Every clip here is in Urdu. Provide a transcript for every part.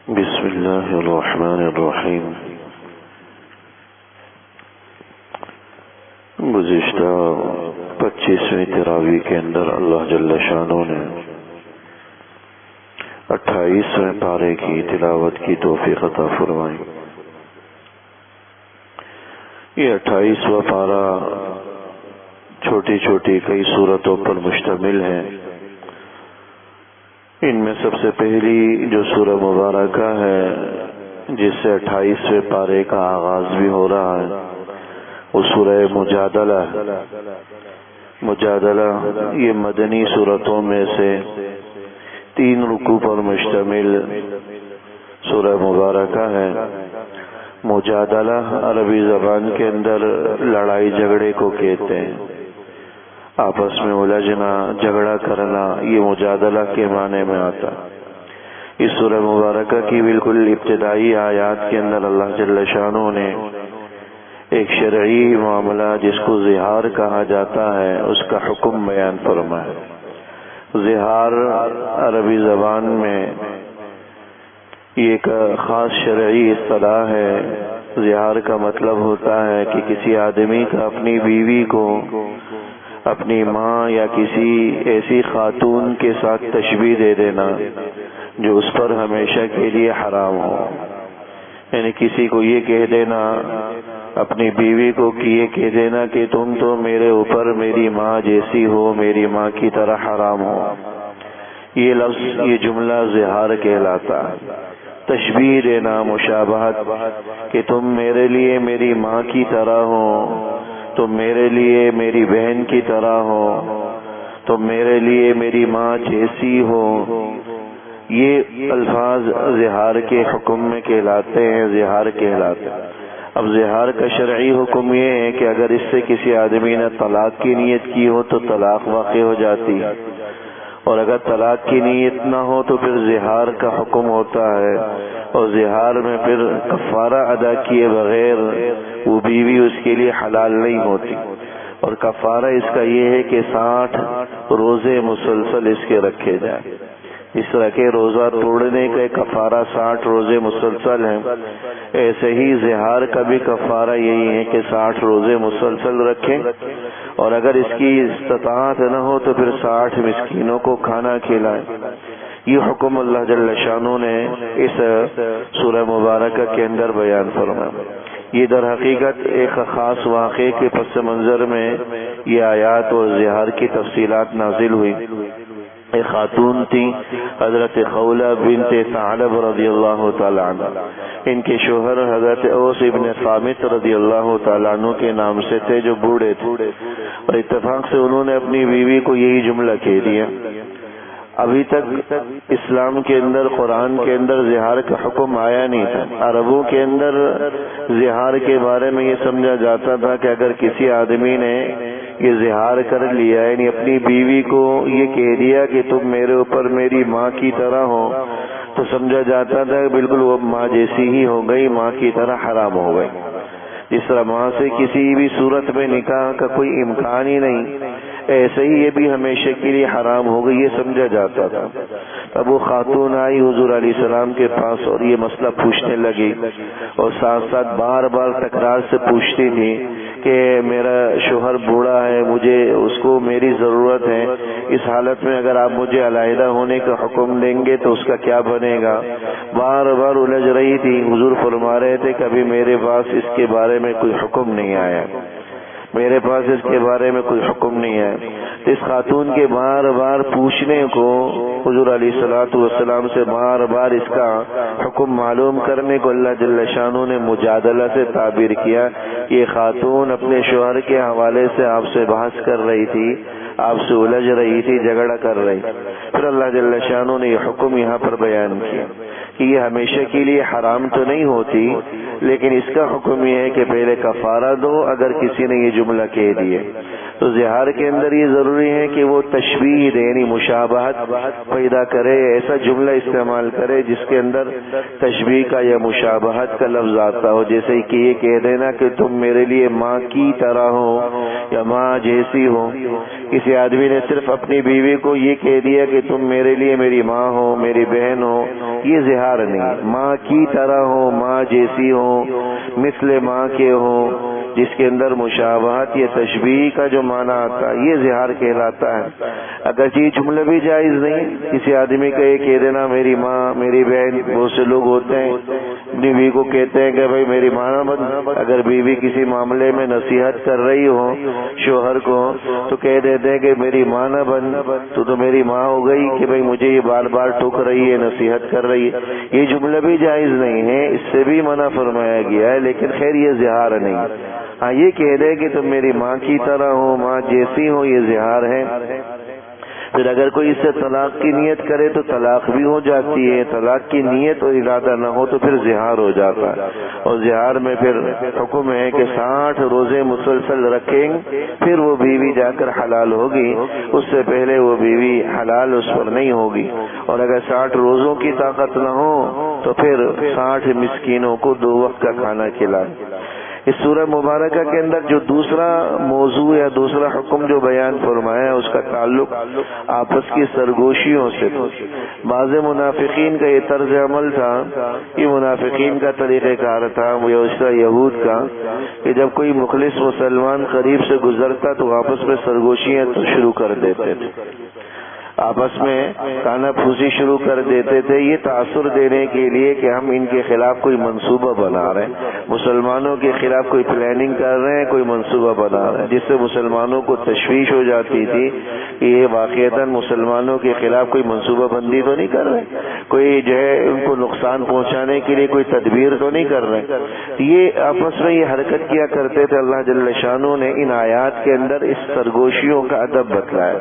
بسم اللہ الرحمن الرحیم۔ گزشتہ 25ویں تراویح کے اندر اللہ جل شانہ نے 28ویں پارے کی تلاوت کی توفیق عطا فرمائی۔ یہ 28واں پارہ چھوٹی چھوٹی کئی سورتوں پر مشتمل ہے۔ ان میں سب سے پہلی جو سورہ مبارکہ ہے جس سے 28ویں پارے کا آغاز بھی ہو رہا ہے وہ سورہ مجادلہ ہے۔ مجادلہ یہ مدنی سورتوں میں سے 3 رکوع پر مشتمل سورہ مبارکہ ہے۔ مجادلہ عربی زبان کے اندر لڑائی جھگڑے کو کہتے ہیں، آپس میں الجھنا، جھگڑا کرنا، یہ مجادلہ کے معنی میں آتا ہے۔ اس سورہ مبارکہ کی بالکل ابتدائی آیات کے اندر اللہ جل شانہ نے ایک شرعی معاملہ جس کو زہار کہا جاتا ہے اس کا حکم بیان فرمایا۔ زہار عربی زبان میں یہ ایک خاص شرعی اصطلاح ہے۔ زہار کا مطلب ہوتا ہے کہ کسی آدمی کا اپنی بیوی کو اپنی ماں یا کسی ایسی خاتون کے ساتھ تشبیہ دے دینا جو اس پر ہمیشہ کے لیے حرام ہو، یعنی کسی کو یہ کہہ دینا، اپنی بیوی کو یہ کہہ دینا کہ تم تو میرے اوپر میری ماں جیسی ہو، میری ماں کی طرح حرام ہو۔ یہ لفظ، یہ جملہ زہار کہلاتا ہے۔ تشبیہ دینا، مشابہت، کہ تم میرے لیے میری ماں کی طرح ہو، تم میرے لیے میری بہن کی طرح ہو، تم میرے لیے میری ماں جیسی ہو، یہ الفاظ زہار کے حکم میں کہلاتے ہیں، زہار کہلاتے ہیں۔ اب زہار کا شرعی حکم یہ ہے کہ اگر اس سے کسی آدمی نے طلاق کی نیت کی ہو تو طلاق واقع ہو جاتی ہے، اور اگر طلاق کی نیت نہ ہو تو پھر زہار کا حکم ہوتا ہے، اور زہار میں پھر کفارہ ادا کیے بغیر وہ بیوی اس کے لیے حلال نہیں ہوتی، اور کفارہ اس کا یہ ہے کہ 60 روزے مسلسل اس کے رکھے جائیں۔ اس طرح کے روزہ توڑنے کا کفارہ 60 روزے مسلسل ہیں، ایسے ہی زہار کا بھی کفارہ یہی ہے کہ 60 روزے مسلسل رکھیں، اور اگر اس کی استطاعت نہ ہو تو پھر 60 مسکینوں کو کھانا کھلائیں۔ یہ حکم اللہ جل شانہ نے اس سورہ مبارکہ کے اندر بیان فرمایا۔ یہ در حقیقت ایک خاص واقعے کے پس منظر میں یہ آیات اور زہار کی تفصیلات نازل ہوئی۔ ایک خاتون تھی حضرت خولہ بنت ثعلب رضی اللہ تعالی عنہ، ان کے شوہر حضرت اوس ابن صامت رضی اللہ تعالی عنہ کے نام سے تھے جو بوڑھے تھے، اور اتفاق سے انہوں نے اپنی بیوی کو یہی جملہ کہہ دیا۔ ابھی تک اسلام کے اندر، قرآن کے اندر زہار کا حکم آیا نہیں تھا۔ عربوں کے اندر زہار کے بارے میں یہ سمجھا جاتا تھا کہ اگر کسی آدمی نے یہ زہار کر لیا، یعنی اپنی بیوی کو یہ کہہ دیا کہ تم میرے اوپر میری ماں کی طرح ہو، تو سمجھا جاتا تھا کہ بالکل وہ ماں جیسی ہی ہو گئی، ماں کی طرح حرام ہو گئی۔ جس طرح ماں سے کسی بھی صورت میں نکاح کا کوئی امکان ہی نہیں، ایسے ہی یہ بھی ہمیشہ کے لیے حرام ہو گئی، یہ سمجھا جاتا تھا۔ اب وہ خاتون آئی حضور علیہ السلام کے پاس اور یہ مسئلہ پوچھنے لگی، اور ساتھ ساتھ بار بار تکرار سے پوچھتی تھی کہ میرا شوہر بوڑھا ہے، مجھے اس کو میری ضرورت ہے، اس حالت میں اگر آپ مجھے علیحدہ ہونے کا حکم دیں گے تو اس کا کیا بنے گا؟ بار بار الجھ رہی تھی۔ حضور فرما رہے تھے کبھی میرے پاس اس کے بارے میں کوئی حکم نہیں آیا، میرے پاس اس کے بارے میں کوئی حکم نہیں ہے۔ اس خاتون کے بار بار پوچھنے کو، حضور علیہ الصلوۃ والسلام سے بار بار اس کا حکم معلوم کرنے کو اللہ جل شانہ نے مجادلہ سے تعبیر کیا۔ یہ خاتون اپنے شوہر کے حوالے سے آپ سے بحث کر رہی تھی، آپ سے الجھ رہی تھی، جھگڑا کر رہی۔ پھر اللہ جل شانہ نے یہ حکم یہاں پر بیان کیا کہ یہ ہمیشہ کے لیے حرام تو نہیں ہوتی، لیکن اس کا حکم یہ ہے کہ پہلے کفارہ دو اگر کسی نے یہ جملہ کہہ دیے۔ تو زہار کے اندر یہ ضروری ہے کہ وہ تشبیہ دے، یعنی مشابہت پیدا کرے، ایسا جملہ استعمال کرے جس کے اندر تشبیہ کا یا مشابہت کا لفظ آتا ہو، جیسے کہ یہ کہہ دینا کہ تم میرے لیے ماں کی طرح ہو یا ماں جیسی ہو۔ کسی آدمی نے صرف اپنی بیوی کو یہ کہہ دیا کہ تم میرے لیے میری ماں ہو، میری بہن ہو، یہ زہار اظہار نہیں. ماں کی طرح ہو، ماں جیسی ہو، مثل ماں کے ہو، جس کے اندر مشابہت یا تشبیہ کا جو معنی آتا ہے یہ اظہار کہلاتا ہے. اگرچہ یہ جملہ بھی جائز نہیں. کسی آدمی کا یہ کہہ دینا میری ماں میری بہن، بہت سے لوگ ہوتے ہیں اپنی بیوی کو کہتے ہیں کہ بھائی میری ماں نہ بن. اگر بیوی کسی معاملے میں نصیحت کر رہی ہو شوہر کو تو کہہ دیتے ہیں کہ میری ماں نہ بن، تو میری ماں ہو گئی کہ بھائی مجھے یہ بار بار ٹوک رہی ہے، نصیحت کر رہی ہے. یہ جملہ بھی جائز نہیں ہے، اس سے بھی منع فرمایا گیا ہے، لیکن خیر یہ اظہار نہیں. ہاں یہ کہہ دے کہ تم میری ماں کی طرح ہو، ماں جیسی ہو، یہ اظہار ہے. پھر اگر کوئی اس سے طلاق کی نیت کرے تو طلاق بھی ہو جاتی ہے. طلاق کی نیت اور ارادہ نہ ہو تو پھر زہار ہو جاتا ہے. اور زہار میں پھر حکم ہے کہ 60 روزے مسلسل رکھیں پھر وہ بیوی جا کر حلال ہوگی، اس سے پہلے وہ بیوی حلال اس پر نہیں ہوگی. اور اگر 60 روزوں کی طاقت نہ ہو تو پھر 60 مسکینوں کو 2 وقت کا کھانا کھلائے. اس سورہ مبارکہ کے اندر جو دوسرا موضوع یا دوسرا حکم جو بیان فرمایا ہے اس کا تعلق آپس کی سرگوشیوں سے. بعض منافقین کا یہ طرز عمل تھا، یہ منافقین کا طریقہ کار تھا یہود کا، کہ جب کوئی مخلص مسلمان قریب سے گزرتا تو آپس میں سرگوشیاں شروع کر دیتے تھے، آپس میں کانا پھوسی شروع کر دیتے تھے، یہ تاثر دینے کے لیے کہ ہم ان کے خلاف کوئی منصوبہ بنا رہے ہیں، مسلمانوں کے خلاف کوئی پلاننگ کر رہے ہیں، کوئی منصوبہ بنا رہے ہیں، جس سے مسلمانوں کو تشویش ہو جاتی تھی کہ یہ واقعتاً مسلمانوں کے خلاف کوئی منصوبہ بندی تو نہیں کر رہے، کوئی جو ہے ان کو نقصان پہنچانے کے لیے کوئی تدبیر تو نہیں کر رہے. یہ آپس میں یہ حرکت کیا کرتے تھے. اللہ جل شانہ نے ان آیات کے اندر اس سرگوشیوں کا ادب بتلایا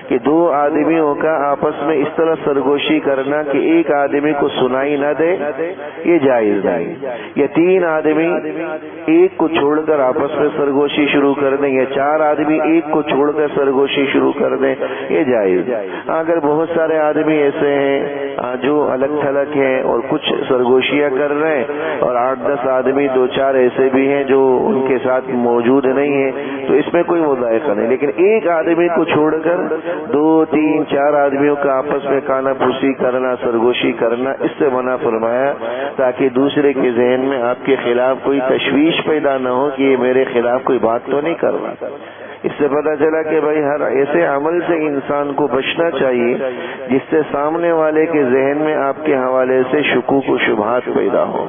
کہ 2 آدمیوں کا آپس میں اس طرح سرگوشی کرنا کہ ایک آدمی کو سنائی نہ دے، یہ جائز نہیں. یا 3 آدمی ایک کو چھوڑ کر آپس میں سرگوشی شروع کر دیں، یا 4 آدمی ایک کو چھوڑ کر سرگوشی شروع کر دیں، یہ جائز. اگر بہت سارے آدمی ایسے ہیں جو الگ تھلگ ہیں اور کچھ سرگوشیاں کر رہے ہیں، اور 8-10 آدمی 2-4 ایسے بھی ہیں جو ان کے ساتھ موجود نہیں ہیں، تو اس میں کوئی مذائقہ نہیں. لیکن ایک آدمی کو چھوڑ کر 2-3-4 آدمیوں کا آپس میں کانا پھوسی کرنا، سرگوشی کرنا، اس سے منع فرمایا تاکہ دوسرے کے ذہن میں آپ کے خلاف کوئی تشویش پیدا نہ ہو کہ یہ میرے خلاف کوئی بات تو نہیں کر رہا. اس سے پتہ چلا کہ بھائی ہر ایسے عمل سے انسان کو بچنا چاہیے جس سے سامنے والے کے ذہن میں آپ کے حوالے سے شکوک و شبہات پیدا ہو،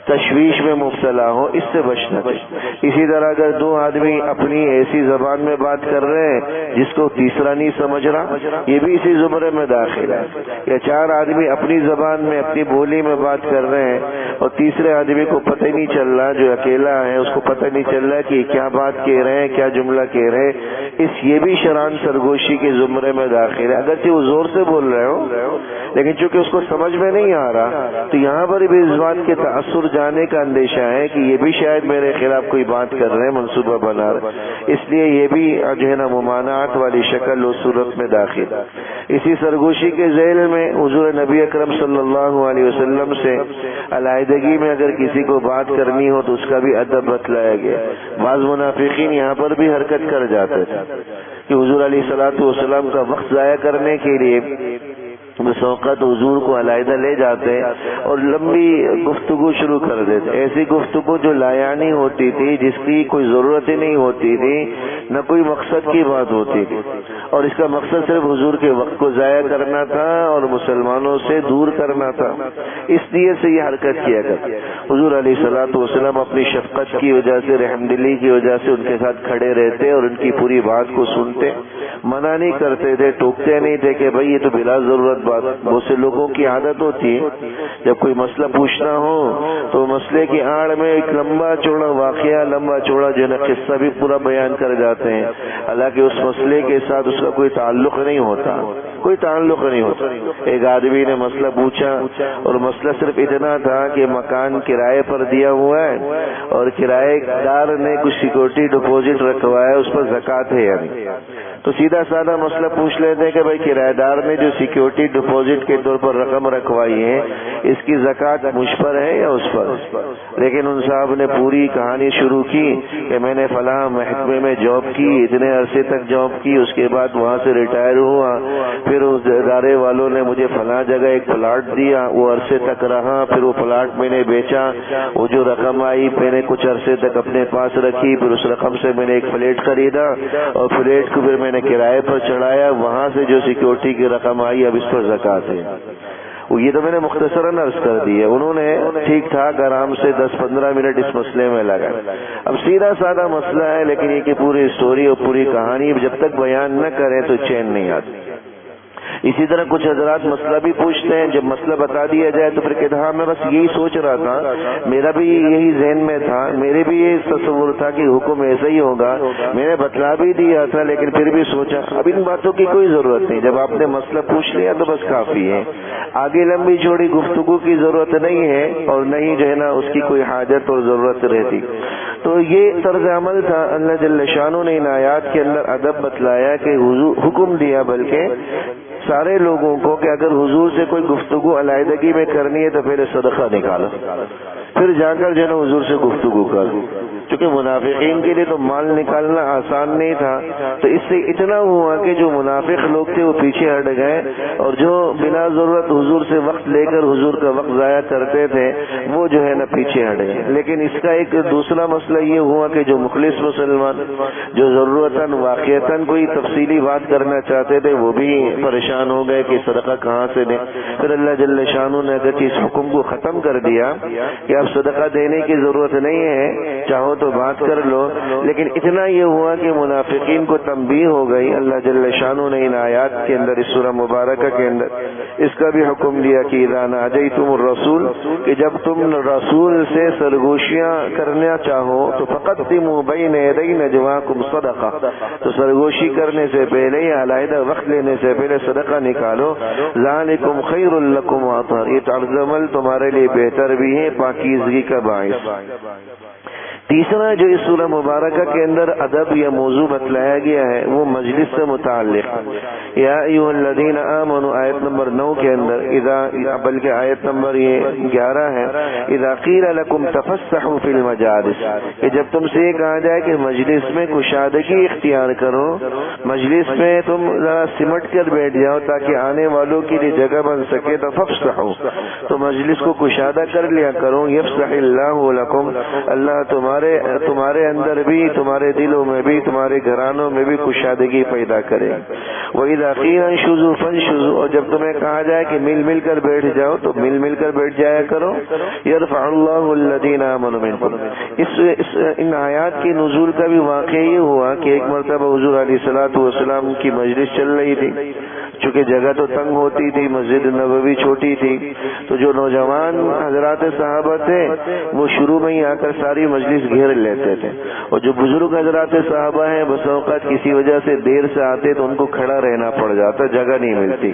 تشویش میں مبتلا ہو، اس سے بچنا چاہیے. اسی طرح اگر 2 آدمی اپنی ایسی زبان میں بات کر رہے ہیں جس کو تیسرا نہیں سمجھ رہا، یہ بھی اسی زمرے میں داخل ہے. یا 4 آدمی اپنی زبان میں اپنی بولی میں بات کر رہے ہیں اور تیسرے آدمی کو پتہ ہی نہیں چل رہا، جو اکیلا ہے اس کو پتہ نہیں چل رہا کہ کیا بات کہہ رہے ہیں، کیا جملہ کہہ رہے ہیں، یہ بھی شران سرگوشی کے زمرے میں داخل ہے. اگرچہ وہ زور سے بول رہے ہو لیکن چونکہ اس کو سمجھ میں نہیں آ رہا تو یہاں پر بھی اس بات کے تاثر جانے کا اندیشہ ہے کہ یہ بھی شاید میرے خلاف کوئی بات کر رہے ہیں، منصوبہ بنا رہے، اس لیے یہ بھی جو ہے نا ممانعت والی شکل و صورت میں داخل. اسی سرگوشی کے ذیل میں حضور نبی اکرم صلی اللہ علیہ وسلم سے علیحدگی میں اگر کسی کو بات کرنی ہو تو اس کا بھی ادب بتلایا گیا. بعض منافقین یہاں پر بھی حرکت کر جاتے تھے کہ حضور علیہ الصلوۃ والسلام کا وقت ضائع کرنے کے لیے بس اوقات حضور کو علیحدہ لے جاتے اور لمبی گفتگو شروع کر دیتے، ایسی گفتگو جو لایانی ہوتی تھی، جس کی کوئی ضرورت ہی نہیں ہوتی تھی، نہ کوئی مقصد کی بات ہوتی تھی، اور اس کا مقصد صرف حضور کے وقت کو ضائع کرنا تھا اور مسلمانوں سے دور کرنا تھا. اس لیے سے یہ حرکت کیا کرتے. حضور علیہ الصلوۃ والسلام اپنی شفقت کی وجہ سے، رحم دلی کی وجہ سے ان کے ساتھ کھڑے رہتے اور ان کی پوری بات کو سنتے، منع نہیں کرتے تھے، ٹوکتے نہیں تھے کہ بھائی یہ تو بلا ضرورت بات. بہت سے لوگوں کی عادت ہوتی ہے جب کوئی مسئلہ پوچھنا ہو تو مسئلے کی آڑ میں ایک لمبا چوڑا واقعہ، لمبا چوڑا جو ہے قصہ بھی پورا بیان کر جاتے ہیں، حالانکہ اس مسئلے کے ساتھ اس کا کوئی تعلق نہیں ہوتا، کوئی تعلق نہیں ہوتا. ایک آدمی نے مسئلہ پوچھا اور مسئلہ صرف اتنا تھا کہ مکان کے کرائے پر دیا ہوا ہے اور کرائے دار نے کچھ سیکورٹی ڈپوزٹ رکھوایا ہے، اس پر زکوٰۃ ہے یا نہیں؟ تو سیدھا سادہ مسئلہ پوچھ لیتے ہیں کہ بھائی کرایہ دار نے جو سیکورٹی ڈپوزٹ کے طور پر رقم رکھوائی ہے اس کی زکوٰۃ مجھ پر ہے یا اس پر؟ لیکن ان صاحب نے پوری کہانی شروع کی کہ میں نے فلاں محکمے میں جاب کی، اتنے عرصے تک جاب کی، اس کے بعد وہاں سے ریٹائر ہوا، پھر اس ادارے والوں نے مجھے فلاں جگہ ایک پلاٹ دیا، وہ عرصے تک رہا، پھر وہ پلاٹ میں نے بیچا، وہ جو رقم آئی میں نے کچھ عرصے تک اپنے پاس رکھی، پھر اس رقم سے میں نے ایک فلیٹ خریدا اور فلیٹ کو پھر میں نے کرائے پر چڑھایا، وہاں سے جو سیکورٹی کی رقم آئی اب اس پر زکوٰۃ ہے۔ یہ تو میں نے مختصراً عرض کر دی ہے، انہوں نے ٹھیک ٹھاک آرام سے 10-15 منٹ اس مسئلے میں لگا۔ اب سیدھا سادہ مسئلہ ہے، لیکن یہ کہ پوری اسٹوری اور پوری کہانی جب تک بیان نہ کریں تو چین نہیں آتی۔ اسی طرح کچھ حضرات مسئلہ بھی پوچھتے ہیں، جب مسئلہ بتا دیا جائے تو پھر کہتے ہاں میں بس یہی سوچ رہا تھا، میرا بھی یہی ذہن میں تھا، میرے بھی یہ تصور تھا کہ حکم ایسا ہی ہوگا، میں نے بتلا بھی دیا تھا لیکن پھر بھی سوچا۔ اب ان باتوں کی کوئی ضرورت نہیں، جب آپ نے مسئلہ پوچھ لیا تو بس کافی ہے، آگے لمبی چوڑی گفتگو کی ضرورت نہیں ہے اور نہیں جو ہے نا اس کی کوئی حاجت اور ضرورت رہتی۔ تو یہ طرز عمل تھا۔ اللہ جل شانہ نے ان آیات کے اندر ادب بتلایا کہ حکم دیا بلکہ سارے لوگوں کو کہ اگر حضور سے کوئی گفتگو علیحدگی میں کرنی ہے تو پہلے صدقہ نکالو، پھر جا کر جو ہے نا حضور سے گفتگو کرو، چونکہ منافقین کے لیے تو مال نکالنا آسان نہیں تھا، تو اس سے اتنا ہوا کہ جو منافق لوگ تھے وہ پیچھے ہٹ گئے اور جو بلا ضرورت حضور سے وقت لے کر حضور کا وقت ضائع کرتے تھے وہ جو ہے نا پیچھے ہٹ گئے۔ لیکن اس کا ایک دوسرا مسئلہ یہ ہوا کہ جو مخلص مسلمان جو ضرورتاً واقعتاً کوئی تفصیلی بات کرنا چاہتے تھے وہ بھی پریشان ہو گئے کہ صدقہ کہاں سے دیں۔ پھر اللہ جل شانہ نے اگرچہ اس حکم کو ختم کر دیا کہ اب صدقہ دینے کی ضرورت نہیں ہے، چاہو تو بات کر لو، لیکن اتنا یہ ہوا کہ منافقین کو تنبیہ ہو گئی۔ اللہ جل شانہ نے ان آیات کے اندر اس سورہ مبارکہ کے اندر اس کا بھی حکم دیا کہ اذا ناجیتم الرسول، کہ جب تم رسول سے سرگوشیاں کرنا چاہو تو فقدموا بین یدی نجواکم صدقہ، تو سرگوشی کرنے سے پہلے یا علیحدہ وقت لینے سے پہلے صدقہ نکالو، ذالکم خیر لکم واطہر، یہ طرز عمل تمہارے لیے بہتر بھی ہے، پاکیزگی کا باعث۔ تیسرا جو اس سورہ مبارکہ کے اندر ادب یا موضوع بتلایا گیا ہے وہ مجلس سے متعلق، یا ایھا الذین آمنوا آیت نمبر 9 کے اندر، بلکہ آیت نمبر یہ 11 ہے، اذا قیل لکم تفسحوا فی المجالس، کہ جب تم سے یہ کہا جائے کہ مجلس میں کشادگی اختیار کرو، مجلس میں تم ذرا سمٹ کر بیٹھ جاؤ تاکہ آنے والوں کے لیے جگہ بن سکے، تو فافسحوا، تو مجلس کو کشادہ کر لیا کرو، یفسح اللہ لکم، اللہ تمہارے اندر بھی، تمہارے دلوں میں بھی، تمہارے گھرانوں میں بھی کشادگی پیدا کرے۔ وَإِذَا قِيلَ انشُزُوا فَانشُزُوا، اور جب تمہیں کہا جائے کہ مل مل کر بیٹھ جاؤ تو مل مل کر بیٹھ جایا کرو۔ يَرْفَعُ اللَّهُ الَّذِينَ آمَنُوا مِنكُمْ، ان آیات کے نزول کا بھی واقعہ یہ ہوا کہ ایک مرتبہ حضور علیہ الصلوۃ والسلام کی مجلس چل رہی تھی، چونکہ جگہ تو تنگ ہوتی تھی، مسجد نبوی چھوٹی تھی، تو جو نوجوان حضرات صحابہ تھے وہ شروع میں ہی آ کر ساری مجلس گھیر لیتے تھے، اور جو بزرگ حضرات صحابہ ہیں بس اوقات کسی وجہ سے دیر سے آتے تو ان کو کھڑا رہنا پڑ جاتا، جگہ نہیں ملتی۔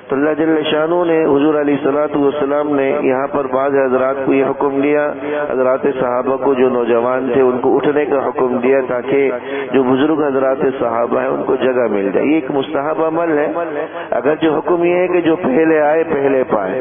تو اللہ جل شانہ نے حضور علیہ الصلوۃ والسلام نے یہاں پر بعض حضرات کو یہ حکم دیا، حضرات صحابہ کو جو نوجوان تھے ان کو اٹھنے کا حکم دیا تاکہ جو بزرگ حضرات صحابہ ہیں ان کو جگہ مل جائے۔ یہ ایک مستحب عمل ہے، اگر جو حکم یہ ہے کہ جو پہلے آئے پہلے پائے،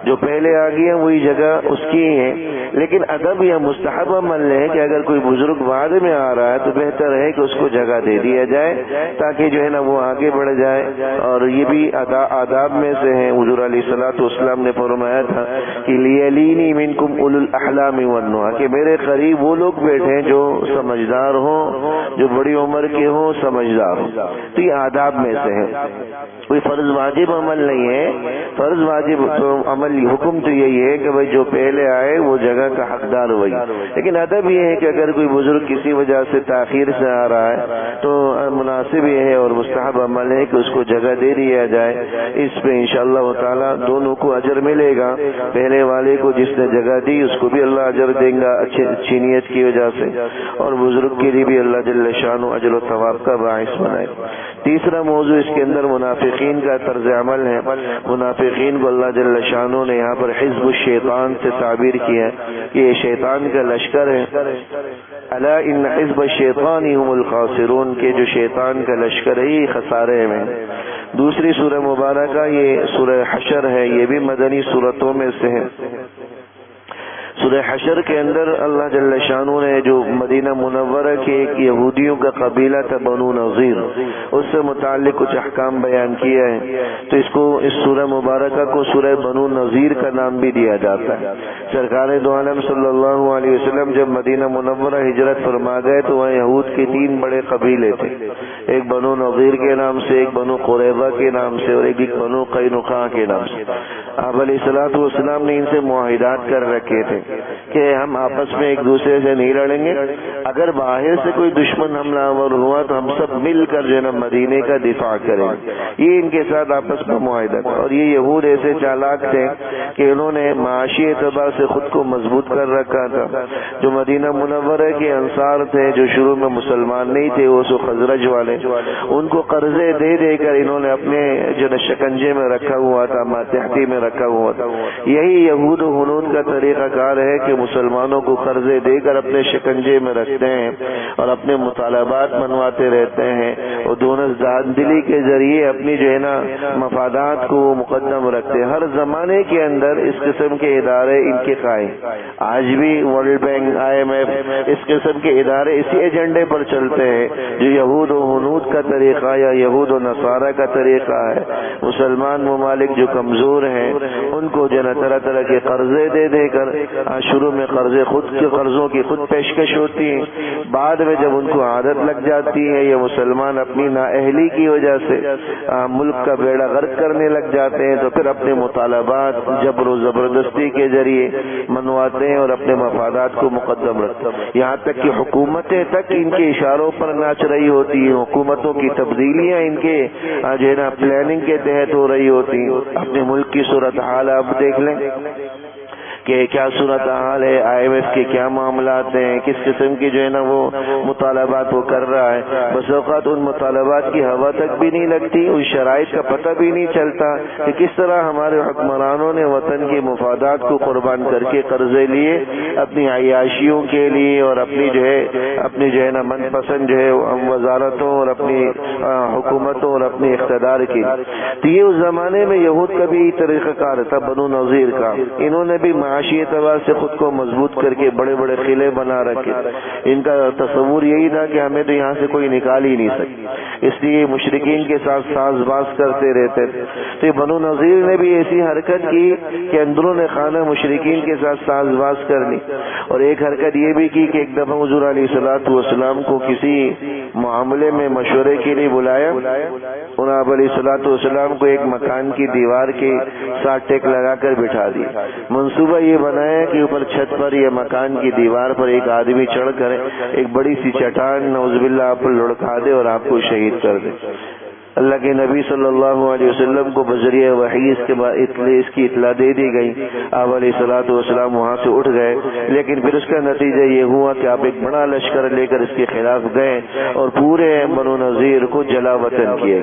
جو پہلے آ گیا وہی جگہ اس کی ہے، لیکن ادب یا مستحب عمل ہے کہ اگر کوئی بزرگ بعد میں آ رہا ہے تو بہتر ہے کہ اس کو جگہ دے دیا جائے تاکہ جو ہے نا وہ آگے بڑھ جائے۔ اور یہ بھی آداب میں سے ہیں، حضور علیہ الصلوۃ والسلام نے فرمایا تھا کہ لیلینی منکم اولو الاحلام والنہى، کہ میرے قریب وہ لوگ بیٹھے جو سمجھدار ہوں، جو بڑی عمر کے ہوں، سمجھدار ہوں۔ تو یہ آداب میں سے ہے، کوئی فرض واجب عمل نہیں ہے، فرض واجب عمل حکم تو یہی ہے کہ بھائی جو پہلے آئے وہ جگہ کا حقدار ہوئی، لیکن ادب یہ ہے کہ اگر کوئی بزرگ کسی وجہ سے تاخیر سے آ رہا ہے تو مناسب یہ ہے اور مستحب عمل ہے کہ اس کو جگہ دے دیا جائے۔ اس پہ انشاءاللہ تعالی دونوں کو اجر ملے گا. پہلے والے کو جس نے جگہ دی اس کو بھی اللہ اجر دیں گا اچھی نیت کی وجہ سے, اور بزرگ کے لیے بھی اللہ جل شانہ اجر و ثواب کا باعث بنائے. تیسرا موضوع اس کے اندر منافقین کا طرز عمل ہے. منافقین کو اللہ جل شانہ نے یہاں پر حزب الشیطان سے تعبیر کیا ہے کہ یہ شیطان کا لشکر ہے. الا ان حزب الشیطان هم الخاسرون, کہ جو شیطان کا لشکر ہے یہ خسارے میں. دوسری سورہ مبارکہ یہ سورہ حشر ہے, یہ بھی مدنی سورتوں میں سے ہے. سورہ حشر کے اندر اللہ جل شانہ نے جو مدینہ منورہ کے ایک یہودیوں کا قبیلہ تھا بنو نظیر, اس سے متعلق کچھ احکام بیان کیا ہے. تو اس سورہ مبارکہ کو سورہ بنو نظیر کا نام بھی دیا جاتا ہے. سرکار دو عالم صلی اللہ علیہ وسلم جب مدینہ منورہ ہجرت فرما گئے تو وہاں یہود کے 3 بڑے قبیلے تھے, ایک بنو نظیر کے نام سے, ایک بنو قریظہ کے نام سے, اور ایک بنو قینقاع کے نام سے. آپ علیہ الصلوۃ والسلام نے ان سے معاہدات کر رکھے تھے کہ ہم آپس میں ایک دوسرے سے نہیں لڑیں گے, اگر باہر سے کوئی دشمن حملہ آور ہوا تو ہم سب مل کر جو ہے نا مدینے کا دفاع کریں. یہ ان کے ساتھ آپس میں معاہدہ تھا. اور یہ یہود ایسے چالاک تھے کہ انہوں نے معاشی اعتبار سے خود کو مضبوط کر رکھا تھا. جو مدینہ منورہ کے انصار تھے جو شروع میں مسلمان نہیں تھے, وہ سو خزرج والے, ان کو قرضے دے دے کر انہوں نے اپنے جو شکنجے میں رکھا ہوا تھا, ماتحتی میں رکھا ہوا تھا. یہی یہود و ہنود کا طریقہ کار ہے کہ مسلمانوں کو قرضے دے کر اپنے شکنجے میں رکھتے ہیں اور اپنے مطالبات منواتے رہتے ہیں, اور دونوں دلی کے ذریعے اپنی جو ہے نا مفادات کو مقدم رکھتے ہیں. ہر زمانے کے اندر اس قسم کے ادارے ان کے قائم, آج بھی ورلڈ بینک, IMF, اس قسم کے ادارے اسی ایجنڈے پر چلتے ہیں جو یہود و ہنود کا طریقہ یا یہود و نصارہ کا طریقہ ہے. مسلمان ممالک جو کمزور ہیں ان کو جو ہے طرح طرح کے قرضے دے دے کر, شروع میں قرضوں کی خود پیشکش ہوتی ہے, بعد میں جب ان کو عادت لگ جاتی ہے یا مسلمان اپنی نااہلی کی وجہ سے ملک کا بیڑا غرق کرنے لگ جاتے ہیں تو پھر اپنے مطالبات جبر و زبردستی کے ذریعے منواتے ہیں اور اپنے مفادات کو مقدم رکھتے ہیں. یہاں تک کہ حکومتیں تک ان کے اشاروں پر ناچ رہی ہوتی ہیں, حکومتوں کی تبدیلیاں ان کے جو ہے نا پلاننگ کے تحت ہو رہی ہوتی ہیں. اپنے ملک کی صورتحال آپ دیکھ لیں کہ کیا صورتحال ہے, IMF کے کیا معاملات ہیں, کس قسم کی جو ہے نا وہ مطالبات وہ کر رہا ہے. بس اوقات ان مطالبات کی ہوا تک بھی نہیں لگتی, ان شرائط کا پتہ بھی نہیں چلتا کہ کس طرح ہمارے حکمرانوں نے وطن کے مفادات کو قربان کر کے قرضے لیے اپنی عیاشیوں کے لیے اور اپنی جو ہے نا من پسند جو ہے وزارتوں اور اپنی حکومتوں اور اپنے اقتدار کی. تو یہ اس زمانے میں یہود کا بھی طریقہ کار تھا بنو نظیر کا. انہوں نے بھی معاشی اعتبار سے خود کو مضبوط کر کے بڑے بڑے قلعے بنا رکھے. ان کا تصور یہی تھا کہ ہمیں تو یہاں سے کوئی نکال ہی نہیں سکتا, اس لیے مشرکین کے ساتھ ساز باز کرتے رہتے تھے. تو بنو نظیر نے بھی ایسی حرکت کی کہ اندرون خانہ مشرکین کے ساتھ ساز باز کرنی, اور ایک حرکت یہ بھی کی کہ ایک دفعہ حضور علیہ الصلوۃ والسلام کو کسی معاملے میں مشورے کے لیے بلایا. انہوں نے علیہ الصلوۃ والسلام کو ایک مکان کی دیوار کے ساتھ ٹیک لگا کر بٹھا دی. منصوبہ یہ بنایا کہ اوپر چھت پر یا مکان کی دیوار پر ایک آدمی چڑھ کر ایک بڑی سی چٹان نعوذ باللہ آپ پر لڑکا دے اور آپ کو شہید کر دے. اللہ کے نبی صلی اللہ علیہ وسلم کو بذریعہ وحی اس کی اطلاع دے دی گئی. آپ علیہ الصلوۃ والسلام وہاں سے اٹھ گئے, لیکن پھر اس کا نتیجہ یہ ہوا کہ آپ ایک بڑا لشکر لے کر اس کے خلاف گئے اور پورے بنو نذیر کو جلا وطن کیے.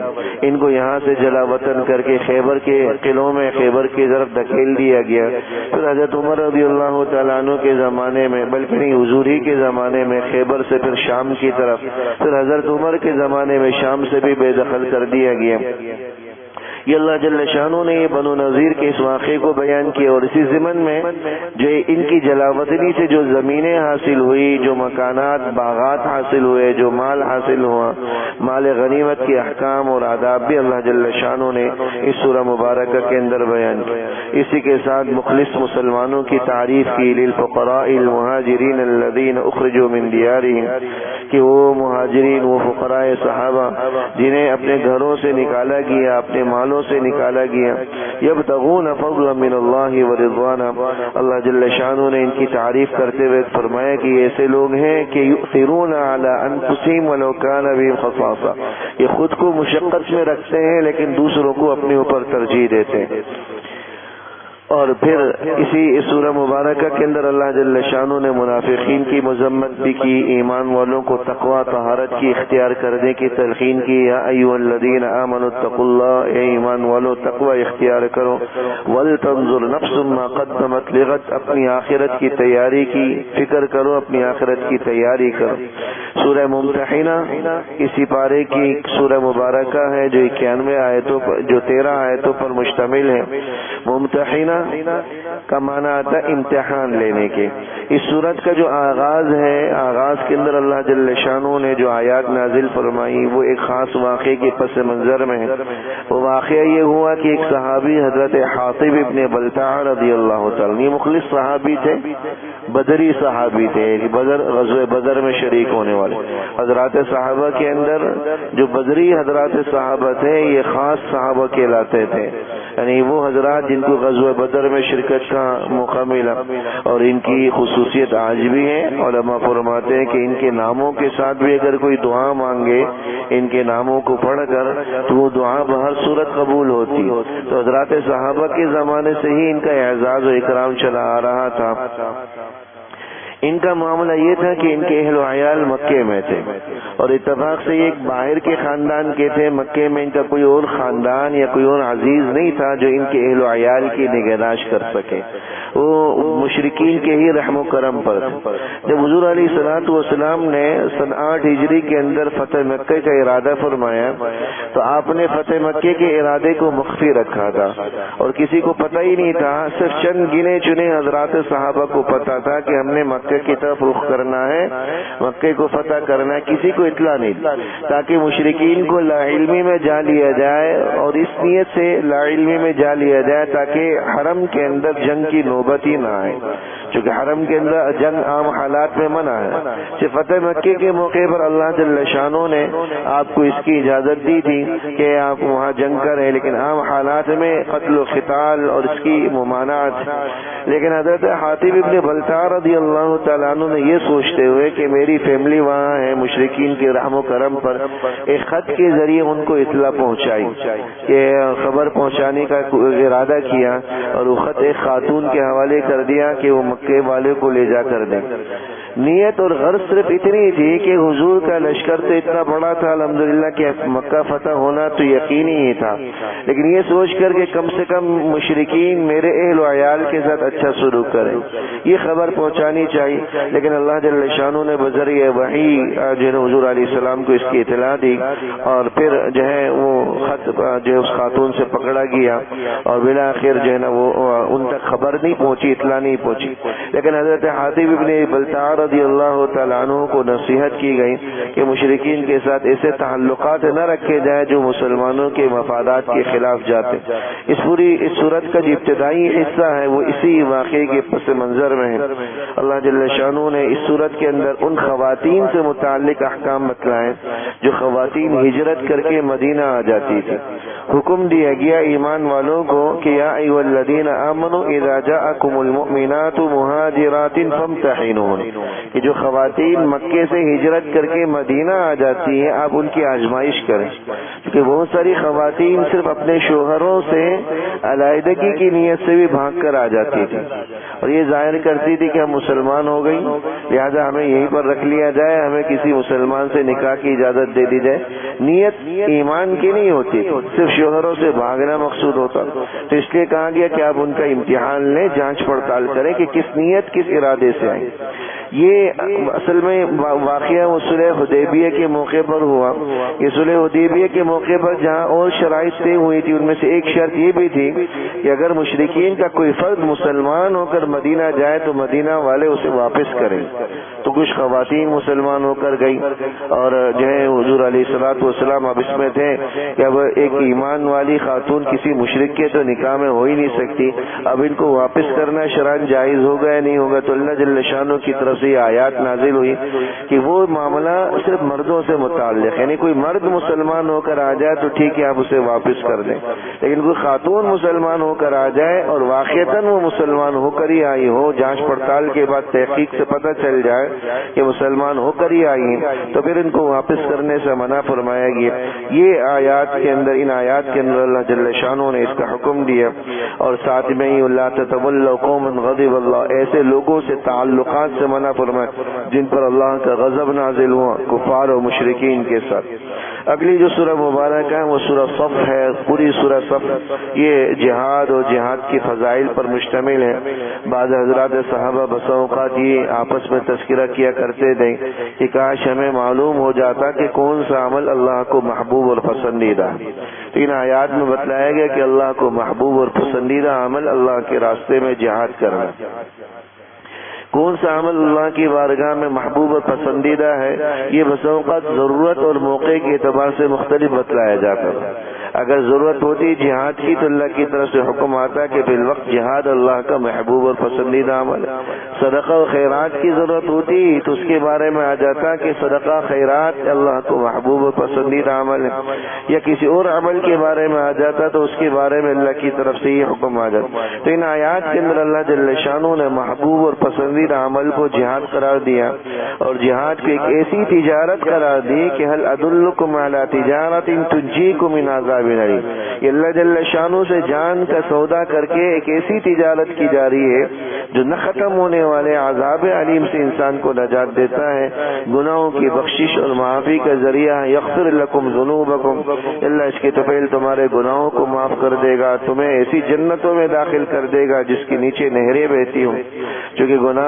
ان کو یہاں سے جلا وطن کر کے خیبر کے قلعوں میں خیبر کی طرف دھکیل دیا گیا. پھر حضرت عمر رضی اللہ تعالیٰ عنہ کے زمانے میں, بلکہ نہیں حضور ہی کے زمانے میں, خیبر سے پھر شام کی طرف, پھر حضرت عمر کے زمانے میں شام سے بھی بے دخل کر دیا گیا. یہ اللہ جل شانہ نے یہ بنو نذیر کے اس واقعے کو بیان کیا, اور اسی ضمن میں جو ان کی جلاوطنی سے جو زمینیں حاصل ہوئی, جو مکانات باغات حاصل ہوئے, جو مال حاصل ہوا, مال غنیمت کے احکام اور آداب بھی اللہ جل شانہ نے اس سورہ مبارکہ کے اندر بیان کیا. اسی کے ساتھ مخلص مسلمانوں کی تعریف کی, للفقراء المہاجرین الذین اخرجوا من دیارہم, کہ وہ مہاجرین, وہ فقراء صحابہ جنہیں اپنے گھروں سے نکالا گیا, اپنے مالوں گھروں سے نکالا گیا. یبتغون فضلا من اللہ ورضوانا. اللہ جل شانہ نے ان کی تعریف کرتے ہوئے فرمایا کہ یہ ایسے لوگ ہیں کہ یؤثرون علی انفسہم ولو کان بہم خصاصہ. یہ خود کو مشقت میں رکھتے ہیں لیکن دوسروں کو اپنے اوپر ترجیح دیتے ہیں. اور پھر اسی سورہ مبارکہ کے اندر اللہ جل شانہ نے منافقین کی مذمت بھی کی، ایمان والوں کو تقوی طہارت کی اختیار کرنے کی تلقین کی. یا ایھا الذین آمنوا اتقوا اللہ، اے ایمان والو تقوی اختیار کرو. ولتنظر نفس ما قدمت لغد، اپنی آخرت کی تیاری کی فکر کرو، اپنی آخرت کی تیاری کرو. سورہ ممتحنہ اسی پارے کی سورہ مبارکہ ہے جو 91 آیتوں پر، جو 13 آیتوں پر مشتمل ہے. ممتحنہ کا معنی آتا ہے امتحان لینے کے. اس صورت کا جو آغاز ہے، آغاز کے اندر اللہ جل شانہ نے جو آیات نازل فرمائی وہ ایک خاص واقعے کے پس منظر میں ہے. وہ واقعہ یہ ہوا کہ ایک صحابی حضرت حاطب ابن بلتع رضی اللہ تعالیٰ، یہ مخلص صحابی تھے، بدری صحابی تھے، غزوہ بدر میں شریک ہونے والے. حضرات صحابہ کے اندر جو بدری حضرات صحابہ تھے یہ خاص صحابہ کہلاتے تھے، یعنی وہ حضرات جن کو غزوہ بدر میں شرکت کا موقع ملا. اور ان کی خصوصیت آج بھی ہے. علماء فرماتے ہیں کہ ان کے ناموں کے ساتھ بھی اگر کوئی دعا مانگے ان کے ناموں کو پڑھ کر تو وہ دعا بہر صورت قبول ہوتی. تو حضرات صحابہ کے زمانے سے ہی ان کا اعزاز و اکرام چلا آ رہا تھا. ان کا معاملہ یہ تھا کہ ان کے اہل و عیال مکے میں تھے اور اتفاق سے ایک باہر کے خاندان کے تھے. مکے میں ان کا کوئی اور خاندان یا کوئی اور عزیز نہیں تھا جو ان کے اہل و عیال کی نگہداشت کر سکے. وہ مشرکین کے ہی رحم و کرم پر تھے. جب حضور علیہ الصلوۃ والسلام نے سن 8 ہجری کے اندر فتح مکہ کا ارادہ فرمایا تو آپ نے فتح مکے کے ارادے کو مخفی رکھا تھا اور کسی کو پتہ ہی نہیں تھا. صرف چند گنے چنے حضرات صحابہ کو پتہ تھا کہ ہم نے مکہ کی طرف رخ کرنا ہے، مکے کو فتح کرنا ہے. کسی کو اطلاع نہیں تاکہ مشرکین کو لا علمی میں جا لیا جائے، اور اس نیت سے لا علمی میں جا لیا جائے تاکہ حرم کے اندر جنگ کی نوبت ہی نہ آئے، چونکہ حرم کے اندر جنگ عام حالات میں منع ہے. صرف فتح مکے کے موقع پر اللہ جل شانہ نے آپ کو اس کی اجازت دی تھی کہ آپ وہاں جنگ کریں، لیکن عام حالات میں قتل و قتال اور اس کی ممانعت. لیکن حضرت حاطب ابن بلتع رضی اللہ تعالیٰ عنہ نے یہ سوچتے ہوئے کہ میری فیملی وہاں ہے، مشرکین کے رحم و کرم پر ایک خط کے ذریعے ان کو اطلاع پہنچائی کہ خبر پہنچانے کا ارادہ کیا، اور وہ خط ایک خاتون کے حوالے کر دیا کہ وہ مکے والے کو لے جا کر دیں. نیت اور غرض صرف اتنی تھی کہ حضور کا لشکر تو اتنا بڑا تھا الحمدللہ کہ مکہ فتح ہونا تو یقینی ہی تھا، لیکن یہ سوچ کر کہ کم سے کم مشرکین میرے اہل و عیال کے ساتھ اچھا سلوک کریں، یہ خبر پہنچانی چاہیے. لیکن اللہ جل شانہ نے بذریعہ وحی جو ہے حضور علیہ السلام کو اس کی اطلاع دی، اور پھر جو ہے وہ خط جو ہے اس خاتون سے پکڑا گیا اور بالآخر جو ہے نا وہ ان تک خبر نہیں پہنچی، اطلاع نہیں پہنچی. لیکن حضرت حاطب ابن بلتع رضی اللہ تعالیٰ عنہ کو نصیحت کی گئی کہ مشرکین کے ساتھ ایسے تعلقات نہ رکھے جائیں جو مسلمانوں کے مفادات کے خلاف جاتے. اس صورت کا جو ابتدائی حصہ ہے وہ اسی واقعے کے پس منظر میں ہے. اللہ جل شانہ نے اس صورت کے اندر ان خواتین سے متعلق احکام بتلائے جو خواتین ہجرت کر کے مدینہ آ جاتی تھی. حکم دیا گیا ایمان والوں کو کہ یا ایھا الذین آمنوا اذا جاءکم المؤمنات مہاجرات فامتحنوہن، کہ جو خواتین مکے سے ہجرت کر کے مدینہ آ جاتی ہیں آپ ان کی آزمائش کریں، کیونکہ بہت ساری خواتین صرف اپنے شوہروں سے علیحدگی کی نیت سے بھی بھاگ کر آ جاتی تھی اور یہ ظاہر کرتی تھی کہ ہم مسلمان ہو گئی لہذا ہمیں یہیں پر رکھ لیا جائے، ہمیں کسی مسلمان سے نکاح کی اجازت دے دی جائے. نیت ایمان کی نہیں ہوتی، صرف شوہروں سے بھاگنا مقصود ہوتا. تو اس لیے کہا گیا کہ آپ ان کا امتحان لیں، جانچ پڑتال کریں کہ کس نیت کس ارادے سے آئیں. یہ اصل میں واقعہ وہ صلح حدیبیہ کے موقع پر ہوا. یہ صلح حدیبیہ کے موقع پر جہاں اور شرائط طے ہوئی تھی ان میں سے ایک شرط یہ بھی تھی کہ اگر مشرکین کا کوئی فرد مسلمان ہو کر مدینہ جائے تو مدینہ والے اسے واپس کریں. تو کچھ خواتین مسلمان ہو کر گئی اور جو ہے حضور علیہ الصلوۃ والسلام اب اس میں تھے کہ اب ایک ایمان والی خاتون کسی مشرک کے تو نکاح میں ہو ہی نہیں سکتی، اب ان کو واپس کرنا شرعاً جائز ہوگا یا نہیں ہوگا؟ تو اللہ جل شانہ کی طرف سے یہ آیات نازل ہوئی کہ وہ معاملہ صرف مردوں سے متعلق، یعنی کوئی مرد مسلمان ہو کر آ جائے تو ٹھیک ہے آپ اسے واپس کر دیں، لیکن کوئی خاتون مسلمان ہو کر آ جائے اور واقعتاً وہ مسلمان ہو کر ہی آئی ہو، جانچ پڑتال کے بعد تحقیق سے پتہ چل جائے کہ مسلمان ہو کر ہی آئی ہیں، تو پھر ان کو واپس کرنے سے منع فرمایا گیا۔ یہ آیات کے اندر، ان آیات کے اندر اللہ جل شانہ نے اس کا حکم دیا، اور ساتھ میں ہی اللہ تتولوا قوما غضب اللہ، ایسے لوگوں سے تعلقات سے منع فرمایا جن پر اللہ کا غضب نازل ہوا، کفار و مشرکین کے ساتھ۔ اگلی جو سورہ مبارکہ ہے وہ سورہ صف ہے۔ پوری سورہ صف یہ جہاد اور جہاد کی فضائل پر مشتمل ہے۔ بعض حضرات صحابہ بسا اوقات یہ آپس میں تذکرہ کیا کرتے تھے کہ کاش ہمیں معلوم ہو جاتا کہ کون سا عمل اللہ کو محبوب اور پسندیدہ ہے۔ ان آیات میں بتلایا گیا کہ اللہ کو محبوب اور پسندیدہ عمل اللہ کے راستے میں جہاد کرنا۔ کون سا عمل اللہ کی بارگاہ میں محبوب اور پسندیدہ ہے، یہ بس اوقات ضرورت اور موقع کے اعتبار سے مختلف بتلایا جاتا ہے۔ اگر ضرورت ہوتی جہاد کی تو اللہ کی طرف سے حکم آتا کہ فی الوقت جہاد اللہ کا محبوب اور پسندیدہ عمل ہے۔ صدقہ و خیرات کی ضرورت ہوتی تو اس کے بارے میں آ جاتا کہ صدقہ خیرات اللہ کو محبوب اور پسندیدہ عمل ہے، یا کسی اور عمل کے بارے میں آ جاتا تو اس کے بارے میں اللہ کی طرف سے یہ حکم آ جاتا۔ تو ان آیات کے اندر اللہ جل شانہ نے محبوب اور پسندیدہ عمل کو جہاد قرار دیا، اور جہاد کو ایک ایسی تجارت قرار دی کہ هل ادلکم علی تجارت تنجیکم من عذاب علیم، یہ اللہ جل شانہ سے جان کا سودا کر کے ایک ایسی تجارت کی جا رہی ہے جو نہ ختم ہونے والے عذاب علیم سے انسان کو نجات دیتا ہے، گناہوں کی بخشش اور معافی کا ذریعہ ہے۔ یغفر لکم ذنوبکم، اللہ اس کے طفیل تمہارے گناہوں کو معاف کر دے گا، تمہیں ایسی جنتوں میں داخل کر دے گا جس کے نیچے نہریں بہتی ہوں۔ چونکہ گناہ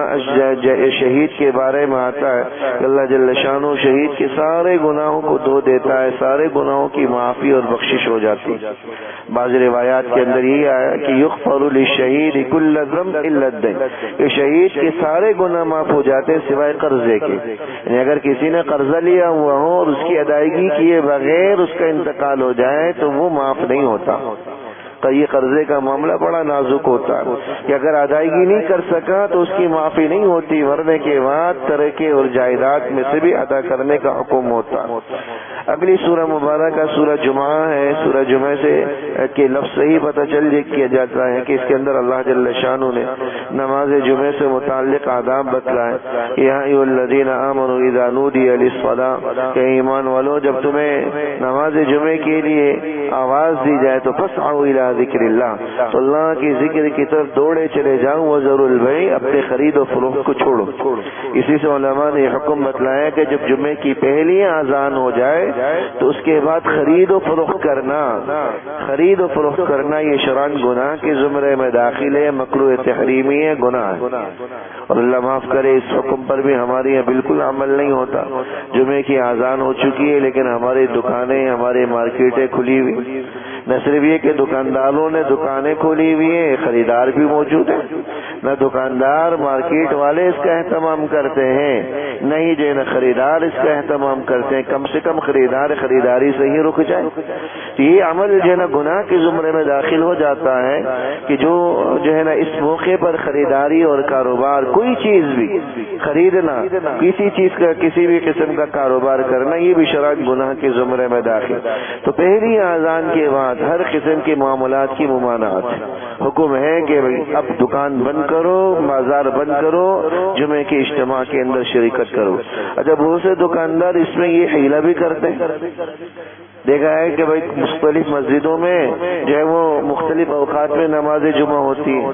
شہید کے بارے میں آتا ہے کہ اللہ جل شانہ شہید کے سارے گناہوں کو دھو دیتا ہے، سارے گناہوں کی معافی اور بخشش ہو جاتی۔ بعض روایات کے اندر یہ آیا کہ یغفر للشہید کل ذنب الا الدین، کہ شہید کے سارے گناہ معاف ہو جاتے سوائے قرضے کے، یعنی اگر کسی نے قرضہ لیا ہوا ہو اور اس کی ادائیگی کیے بغیر اس کا انتقال ہو جائے تو وہ معاف نہیں ہوتا۔ یہ قرضے کا معاملہ بڑا نازک ہوتا ہے کہ اگر ادائیگی نہیں کر سکا تو اس کی معافی نہیں ہوتی، مرنے کے بعد ترکے اور جائیداد میں سے بھی ادا کرنے کا حکم ہوتا ہے۔ اگلی سورہ مبارکہ سورہ جمعہ ہے۔ سورہ جمعہ سے کے لفظ سے ہی پتہ چل کیا جاتا ہے کہ اس کے اندر اللہ جل شانہ نے نماز جمعہ سے متعلق آداب بتلائے۔ یا ایھا الذین آمنوا اذا نودی للصلاۃ، کہ ایمان والو جب تمہیں نماز جمعہ کے لیے آواز دی جائے تو فاسعوا الی ذکر اللہ، تو اللہ کی ذکر کی طرف دوڑے چلے جاؤ، وذروا البیع، اپنے خرید و فروخت کو چھوڑو۔ اسی سے علماء نے حکم بتلایا کہ جب جمعے کی پہلی اذان ہو جائے تو اس کے بعد خرید و فروخت کرنا یہ شرعاً گناہ کے زمرے میں داخل ہے، مکروہ تحریمی ہے، گناہ ہے۔ اور اللہ معاف کرے اس حکم پر بھی ہمارے یہاں بالکل عمل نہیں ہوتا۔ جمعے کی اذان ہو چکی ہے لیکن ہماری دکانیں، ہماری مارکیٹیں کھلی ہوئی، نہ صرف یہ کہ دکانداروں نے دکانیں کھولی ہوئی ہیں، خریدار بھی موجود ہیں، نہ دکاندار مارکیٹ والے اس کا اہتمام کرتے ہیں، نہ ہی جو ہے نہ خریدار اس کا اہتمام کرتے ہیں۔ کم سے کم خریدار خریداری سے ہی رک جائے۔ تو یہ عمل جو ہے نا گناہ کے زمرے میں داخل ہو جاتا ہے کہ جو ہے نا اس موقع پر خریداری اور کاروبار، کوئی چیز بھی خریدنا، کسی چیز کا کسی بھی قسم کا کاروبار کرنا، یہ بھی شرعاً گناہ کے زمرے میں داخل۔ تو پہلی اذان کے بعد ہر قسم کے معاملات کی ممانعت، حکم ہے کہ اب دکان بند کرو، بازار بند کرو، جمعے کے اجتماع کے اندر شرکت کرو۔ اچھا بہت سے دکاندار اس میں یہ حیلہ بھی کرتے ہیں، دیکھا ہے کہ بھائی مختلف مسجدوں میں جو ہے وہ مختلف اوقات میں نماز جمعہ ہوتی ہے،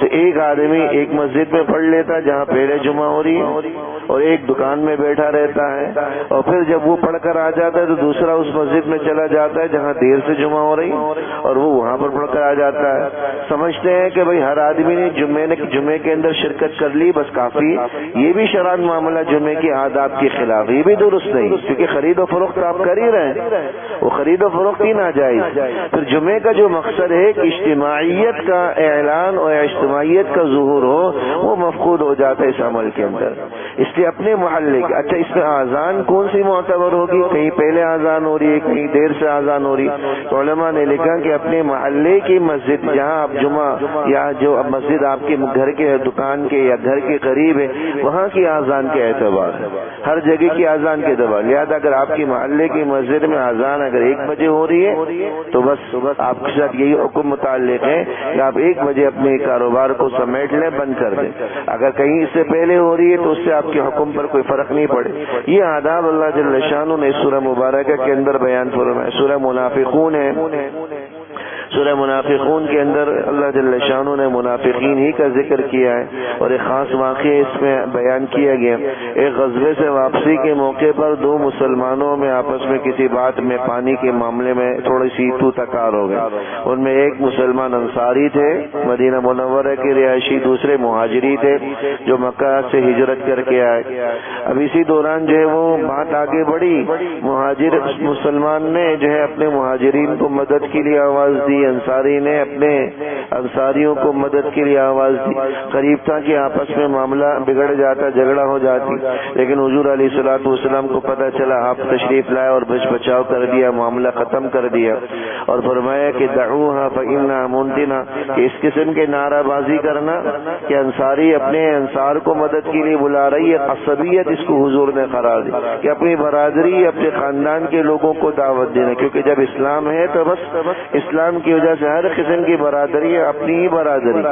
تو ایک آدمی ایک مسجد میں پڑھ لیتا جہاں پہلے جمعہ ہو رہی ہے، اور ایک دکان میں بیٹھا رہتا ہے، اور پھر جب وہ پڑھ کر آ جاتا ہے تو دوسرا اس مسجد میں چلا جاتا ہے جہاں دیر سے جمعہ ہو رہی ہے، اور وہ وہاں پر پڑھ کر آ جاتا ہے۔ سمجھتے ہیں کہ بھائی ہر آدمی نے جمعے کے اندر شرکت کر لی بس کافی۔ یہ بھی شرعاً معاملہ جمعے کے آداب کے خلاف، یہ بھی درست نہیں، کیونکہ خرید و فروخت آپ کر ہی رہے ہیں، وہ خرید و فروخت ہی ناجائز۔ پھر جمعے کا جو مقصد ہے کہ اجتماعیت کا اعلان اور اجتماعیت کا ظہور ہو وہ مفقود ہو جاتا ہے اس عمل کے اندر. اس لیے اپنے محلے کے اچھا اس میں آزان کون سی معتبر ہوگی؟ کہیں پہلے آزان ہو رہی ہے, کہیں دیر سے آزان ہو رہی. تو علماء نے لکھا کہ اپنے محلے کی مسجد جہاں آپ جمعہ یا جو مسجد آپ کے گھر کے دکان کے یا گھر کے قریب ہے وہاں کی آزان کے اعتبار ہے, ہر جگہ کی آزان کے اعتبار. لہٰذا اگر آپ کی محلے کی مسجد میں آزان اگر 1 بجے ہو رہی ہے تو بس آپ کے ساتھ یہی حکم متعلق ہے کہ آپ 1 بجے اپنے کاروبار کو سمیٹ لیں, بند کر دیں. اگر کہیں اس سے پہلے ہو رہی ہے تو اس سے آپ کے حکم پر کوئی فرق نہیں پڑے. یہ آداب اللہ جل شانہ نے سورہ مبارکہ کے اندر بیان فرمایا. سورہ منافقون ہے, سورہ منافقون کے اندر اللہ جل شانہ نے منافقین ہی کا ذکر کیا ہے اور ایک خاص واقعہ اس میں بیان کیا گیا. ایک غزوے سے واپسی کے موقع پر 2 مسلمانوں میں آپس میں کسی بات میں پانی کے معاملے میں تھوڑی سی تو تکار ہو گئی. ان میں ایک مسلمان انصاری تھے مدینہ منورہ کے رہائشی, دوسرے مہاجری تھے جو مکہ سے ہجرت کر کے آئے. اب اسی دوران جو ہے وہ بات آگے بڑھی, مہاجر مسلمان نے جو ہے اپنے مہاجرین کو مدد کے لیے آواز دی, انصاری نے اپنے انصاریوں کو مدد کے لیے آواز دی. قریب تھا کہ آپس میں معاملہ بگڑ جاتا, جھگڑا ہو جاتی, لیکن حضور علیہ الصلوۃ والسلام کو پتہ چلا, آپ تشریف لائے اور بچ بچاؤ کر دیا, معاملہ ختم کر دیا اور فرمایا کہ دعوها فإنها منتنا, کہ اس قسم کے نعرہ بازی کرنا کہ انصاری اپنے انصار کو مدد کے لیے بلا رہی ہے, عصبیت اس کو حضور نے قرار دی کہ اپنی برادری اپنے خاندان کے لوگوں کو دعوت دینا, کیونکہ جب اسلام ہے تو بس اسلام کی وجہ سے ہر قسم کی برادری ہے, اپنی ہی برادری.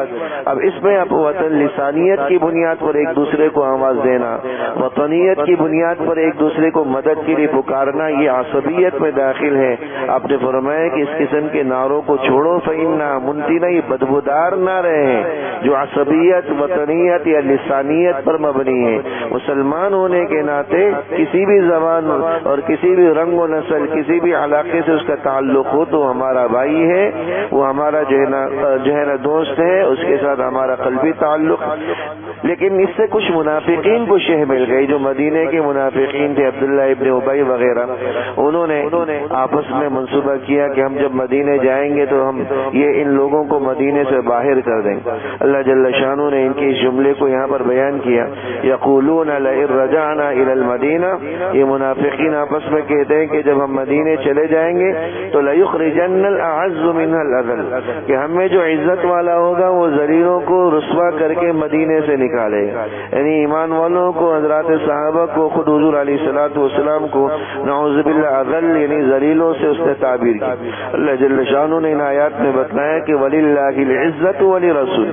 اب اس میں اب وطن لسانیت کی بنیاد پر ایک دوسرے کو آواز دینا, وطنیت کی بنیاد پر ایک دوسرے کو مدد کے لیے پکارنا, یہ عصبیت میں داخل ہے. آپ نے فرمایا کہ اس قسم کے نعروں کو چھوڑو, فإنها منتنا, یہ بدبودار نہ رہے جو عصبیت, وطنیت یا لسانیت پر مبنی ہے. مسلمان ہونے کے ناطے کسی بھی زبان اور کسی بھی رنگ و نسل, کسی بھی علاقے سے اس کا تعلق ہو تو ہمارا بھائی ہے, وہ ہمارا جو ہے نا دوست ہے, اس کے ساتھ ہمارا قلبی تعلق. لیکن اس سے کچھ منافقین کو شہ مل گئی, جو مدینے کے منافقین تھے, عبداللہ ابن ابی وغیرہ, انہوں نے آپس میں منصوبہ کیا کہ ہم جب مدینے جائیں گے تو ہم یہ ان لوگوں کو مدینے سے باہر کر دیں. اللہ جل شانہ نے ان کے اس جملے کو یہاں پر بیان کیا, یقولون لئن رجعنا الى المدینہ, یہ منافقین آپس میں کہتے ہیں کہ جب ہم مدینے چلے جائیں گے تو لیخرجن الاعز منها الاذل, کہ ہمیں جو عزت والا ہوگا وہ ذلیلوں کو رسوا کر کے مدینے سے نکالے گا. یعنی ایمان والوں کو, حضرات صحابہ کو, خود حضور علیہ الصلوۃ والسلام کو نعوذ باللہ اذل یعنی ذلیلوں سے اس نے تعبیر کی. اللہ جل شانہ نے ان آیات میں بتلایا کہ وللہ العزت ولرسول,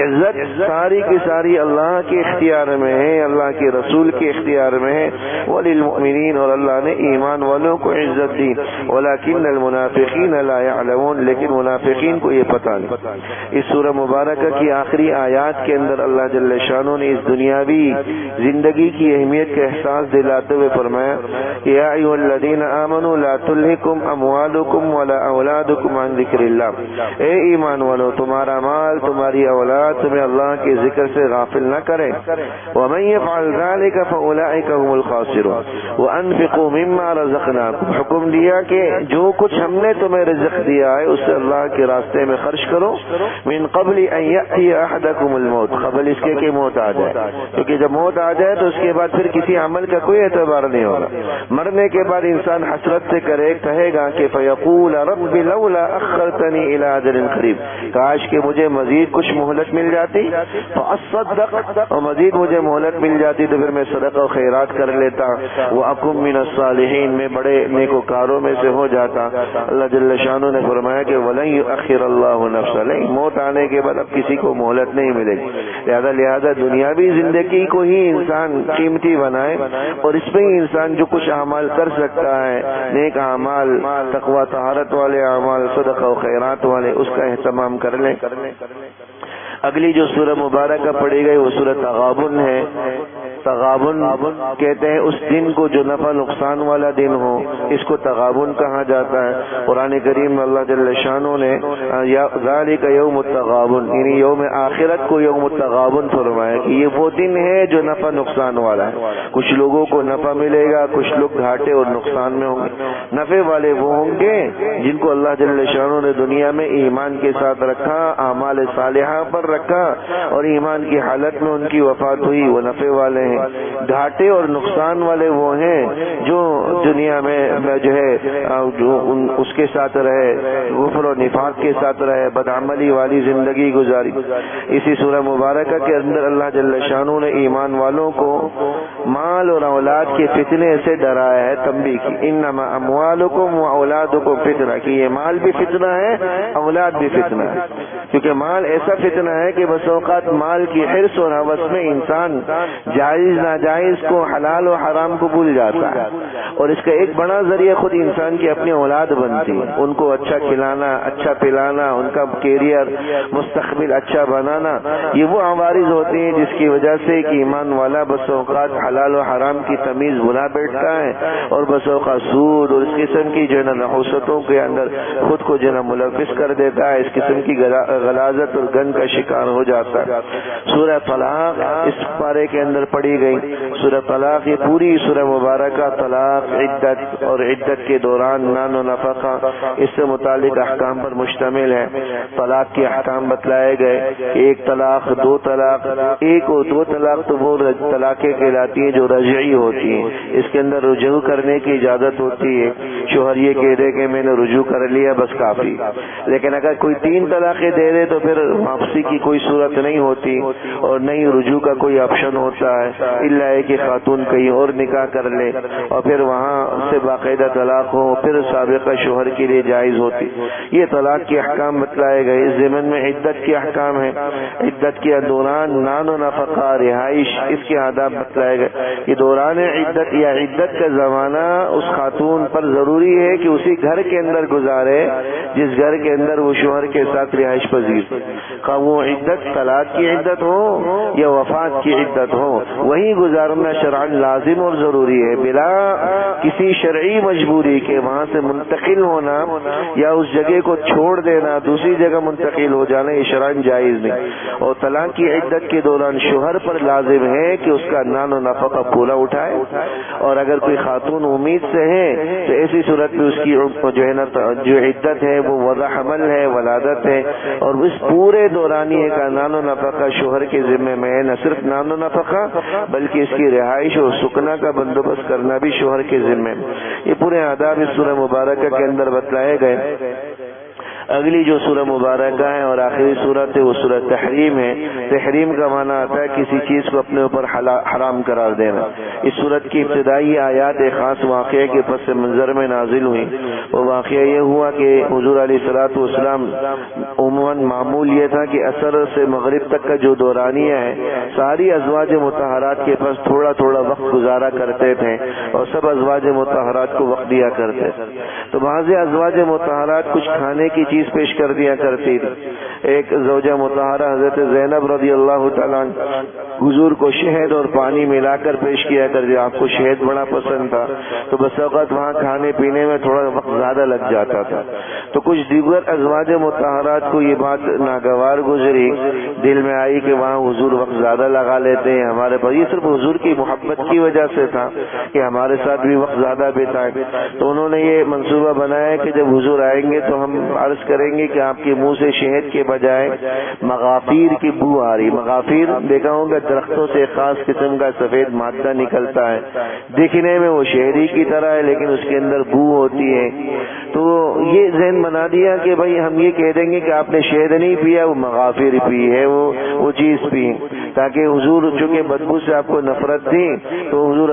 عزت ساری کی ساری اللہ کے اختیار میں ہے, اللہ کے رسول کے اختیار میں ہے. وللمؤمنین, اور اللہ نے ایمان والوں کو عزت دی. ولکن المنافقین لا يعلمون, لیکن منافقین کو یہ پتہ نہیں. اس سورہ مبارکہ کی آخری آیات کے اندر اللہ جل شانہ نے اس دنیاوی زندگی کی اہمیت کا احساس دلاتے ہوئے فرمایا کہ یا ایھا الذین آمنوا لا تلہکم اموالکم ولا اولادکم عن ذکر اللہ, اے ایمان والو تمہارا مال, تمہاری اولاد تمہیں اللہ کے ذکر سے غافل نہ کرے. ومن يفعل ذلك فاولئک هم الخاسرون وانفقوا مما رزقناکم, حکم دیا کہ جو کچھ ہم نے تمہیں رزق دیا ہے اس سے اللہ کے راستے میں خرچ کرو. من قبل ان یأتی احدکم الموت, قبل اس کے کہ موت آ جائے, کیونکہ جب موت آ جائے تو اس کے بعد پھر کسی عمل کا کوئی اعتبار نہیں ہوگا. مرنے کے بعد انسان حسرت سے کہے گا کہ فیقول رب لولا اخرتنی الی اجل قریب, کاش کہ مجھے مزید کچھ مہلت مل جاتی, فاصدق, اور مزید مجھے مہلت مل جاتی تو پھر میں صدقہ و خیرات کر لیتا, واکن من الصالحین, میں بڑے نیکوکاروں میں سے ہو جاتا. اللہ جل شانہ نے فرمایا کہ ولن یؤخر اللہ نفسا, موت آنے کے بعد اب کسی کو مہلت نہیں ملے گی. لہذا دنیاوی زندگی کو ہی انسان قیمتی بنائے اور اس میں ہی انسان جو کچھ اعمال کر سکتا ہے, نیک اعمال, تقوی طہارت والے اعمال, صدقہ و خیرات والے, اس کا اہتمام کر لیں. اگلی جو سورہ مبارکہ پڑھی گئی وہ سورہ تغابن ہے. تغابن کہتے ہیں اس دن کو جو نفع نقصان والا دن ہو، اس کو تغابن کہا جاتا ہے۔ قرآن کریم میں اللہ جل شانہ نے ذالک یوم التغابن یعنی یوم آخرت کو یوم التغابن فرمایا کہ یہ وہ دن ہے جو نفع نقصان والا ہے۔ کچھ لوگوں کو نفع ملے گا، کچھ لوگ گھاٹے اور نقصان میں ہوں گے۔ نفع والے وہ ہوں گے جن کو اللہ جل شانہ نے دنیا میں ایمان کے ساتھ رکھا، اعمال صالحہ پر رکھا اور ایمان کی حالت میں ان کی وفات ہوئی، وہ نفع والے ہیں۔ گھاٹے اور نقصان والے وہ ہیں جو دنیا میں جو ہے اس کے ساتھ رہے، کفر و نفاق کے ساتھ رہے، بدعملی والی زندگی گزاری۔ اسی سورہ مبارکہ کے اندر اللہ جل شانہ نے ایمان والوں کو مال اور اولاد کے فتنے سے ڈرایا ہے، تنبیہ کی، انما اموالکم و اولادکم فتنہ، کہ یہ مال بھی فتنہ ہے، اولاد بھی فتنہ ہے، کیونکہ مال ایسا فتنہ ہے کہ بس اوقات مال کی حرص اور ہوس میں انسان جائز ناجائز کو، حلال و حرام کو بھول جاتا ہے، اور اس کا ایک بڑا ذریعہ خود انسان کی اپنی اولاد بنتی ہے۔ ان کو اچھا کھلانا، اچھا پلانا، ان کا کیریئر مستقبل اچھا بنانا، یہ وہ عوارض ہوتے ہیں جس کی وجہ سے ایک ایمان والا بس اوقات حلال و حرام کی تمیز بھلا بیٹھتا ہے اور بس اوقات سود اور اس قسم کی جو ہے نا نحوستوں کے اندر خود کو جو ہے نا ملوث کر دیتا ہے، اس قسم کی غلاظت اور گن کا شکار ہو جاتا ہے۔ سورہ طلاق اس پارے کے اندر پڑھی گئی۔ سورہ طلاق یہ پوری سورہ مبارکہ طلاق، عدت اور عدت کے دوران نان و نفقہ، اس سے متعلق احکام پر مشتمل ہے۔ طلاق کے احکام بتلائے گئے، ایک طلاق، دو طلاق۔ ایک اور دو طلاق تو وہ طلاقیں کہلاتی ہیں جو رجعی ہوتی ہیں، اس کے اندر رجوع کرنے کی اجازت ہوتی ہے۔ شوہر یہ کہہ دے کہ میں نے رجوع کر لیا بس کافی، لیکن اگر کوئی تین طلاقیں دے دے تو پھر واپسی کی کوئی صورت نہیں ہوتی اور نہیں رجوع کا کوئی آپشن ہوتا ہے، الا ہے کہ خاتون کہیں اور نکاح کر لے اور پھر وہاں سے باقاعدہ طلاق ہو، پھر سابقہ شوہر کے لیے جائز ہوتی۔ یہ طلاق کے احکام بتلائے گئے۔ اس ضمن میں عدت کے احکام ہیں، عدت کے دوران نان و نفقہ، رہائش، اس کے آداب بتلائے گئے۔ یہ دوران عدت یا عدت کا زمانہ اس خاتون پر ضروری ہے کہ اسی گھر کے اندر گزارے جس گھر کے اندر وہ شوہر کے ساتھ رہائش پذیر، خواہ وہ عدت طلاق کی عدت ہو یا وفات کی عدت ہو، وہیں گزارنا شرعاً لازم اور ضروری ہے، بلا کسی شرعی مجبوری کے وہاں سے منتقل ہونا یا اس جگہ کو چھوڑ دینا، دوسری جگہ منتقل ہو جانا، یہ شرعاً جائز نہیں۔ اور طلاق کی عدت کے دوران شوہر پر لازم ہے کہ اس کا نان و نفقہ پورا اٹھائے، اور اگر کوئی خاتون امید سے ہے تو ایسی صورت میں اس کی جو ہے نا جو عدت ہے وہ وضع حمل ہے، ولادت ہے، اور اس پورے دورانیے کا نان و نفقہ شوہر کے ذمے میں ہے۔ نہ صرف نان و نفقہ بلکہ اس کی رہائش اور سکنا کا بندوبست کرنا بھی شوہر کے ذمے میں۔ یہ پورے آداب اس سورہ مبارکہ کے اندر بتلائے گئے۔ اگلی جو سورہ مبارکہ ہے اور آخری سورت ہے وہ سورہ تحریم ہے۔ تحریم کا معنی آتا ہے کسی چیز کو اپنے اوپر حرام قرار دینا۔ اس سورت کی ابتدائی آیات ایک خاص واقعے کے پس منظر میں نازل ہوئی۔ وہ واقعہ یہ ہوا کہ حضور علیہ الصلوۃ والسلام عموماً معمول یہ تھا کہ عصر سے مغرب تک کا جو دورانیہ ہے ساری ازواج مطہرات کے پاس تھوڑا تھوڑا وقت گزارا کرتے تھے اور سب ازواج مطہرات کو وقت دیا کرتے تھے۔ تو بعض ازواج مطہرات کچھ کھانے کی چیز پیش کر دیا کرتی تھی۔ ایک زوجہ مطہرہ حضرت زینب رضی اللہ تعالیٰ حضور کو شہد اور پانی ملا کر پیش کیا کرتی، آپ کو شہد بڑا پسند تھا تو بس اوقات وہاں کھانے پینے میں تھوڑا وقت زیادہ لگ جاتا تھا۔ تو کچھ دیگر ازواج مطہرات کو یہ بات ناگوار گزری، دل میں آئی کہ وہاں حضور وقت زیادہ لگا لیتے ہیں ہمارے پاس، یہ صرف حضور کی محبت کی وجہ سے تھا کہ ہمارے ساتھ بھی وقت زیادہ بتائیں۔ تو انہوں نے یہ منصوبہ بنایا کہ جب حضور آئیں گے تو ہم عرض کریں گے کہ آپ کے منہ سے شہد کے بجائے مغافیر کی بو آ رہی۔ مغافیر دیکھا ہوگا درختوں سے خاص قسم کا سفید مادہ نکلتا ہے، دیکھنے میں وہ شہری کی طرح ہے لیکن اس کے اندر بو ہوتی ہے۔ تو یہ ذہن بنا دیا کہ بھائی ہم یہ کہہ دیں گے کہ آپ نے شہد نہیں پیا، وہ مغافیر پی ہے، وہ چیز پی، تاکہ حضور چونکہ بدبو سے آپ کو نفرت تھی تو حضور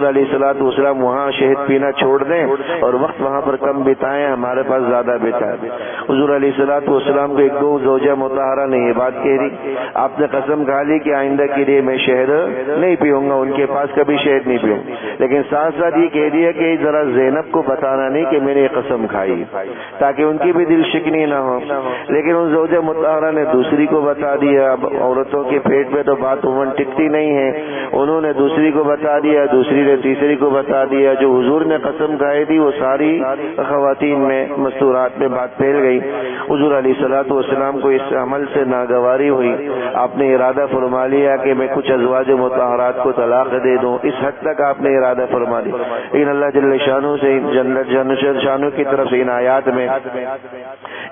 علیہ الصلوۃ والسلام وہاں شہد پینا چھوڑ دیں اور وقت وہاں پر کم بتائیں، ہمارے پاس زیادہ بتائیں۔ حضور علیہ الصلوۃ والسلام کو ایک دو زوجہ مطہرہ نے یہ بات کہہ دی، آپ نے قسم کھا لی کہ آئندہ کے لیے میں شہد نہیں پیوں گا، ان کے پاس کبھی شہد نہیں پیوں، لیکن ساتھ ساتھ یہ کہہ دیا کہ ذرا زینب کو بتانا نہیں کہ میں نے یہ قسم کھائی، تاکہ ان کی بھی دل شکنی نہ ہو۔ لیکن ان زوجہ مطہرہ نے دوسری کو بتا دیا۔ اب عورتوں کے پیٹ میں تو بات عموماً ٹکتی نہیں ہے، انہوں نے دوسری کو بتا دیا، دوسری نے تیسری کو بتا دیا۔ جو حضور نے قسم کھائی تھی وہ ساری خواتین میں مستورات میں بات پھیل گئی۔ حضور علیہ الصلوۃ والسلام کو اس عمل سے ناگواری ہوئی، آپ نے ارادہ فرما لیا کہ میں کچھ ازواج مطہرات کو طلاق دے دوں، اس حد تک آپ نے ارادہ فرما لیا۔ لیکن اللہ جل شانہ سے شانہ کی طرف سے ان آیات میں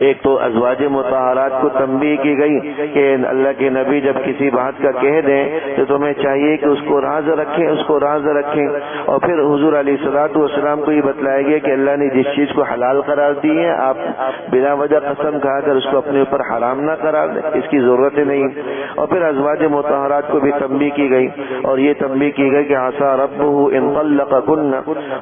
ایک تو ازواج مطہرات کو تنبیہ کی گئی کہ اللہ کے نبی جب کسی بات کا کہہ دیں تو تمہیں چاہیے کہ اس کو راز رکھیں، اس کو راز رکھیں۔ اور پھر حضور علیہ الصلوۃ والسلام کو یہ بتلایا گیا کہ اللہ نے جس چیز کو حلال قرار دی ہے آپ بلا وجہ قسم کھا کر اس کو اپنے اوپر حرام نہ قرار دیں، اس کی ضرورت نہیں۔ اور پھر ازواج مطہرات کو بھی تنبیہ کی گئی، اور یہ تنبیہ کی گئی کہ عسیٰ ربہ ان طلقکن،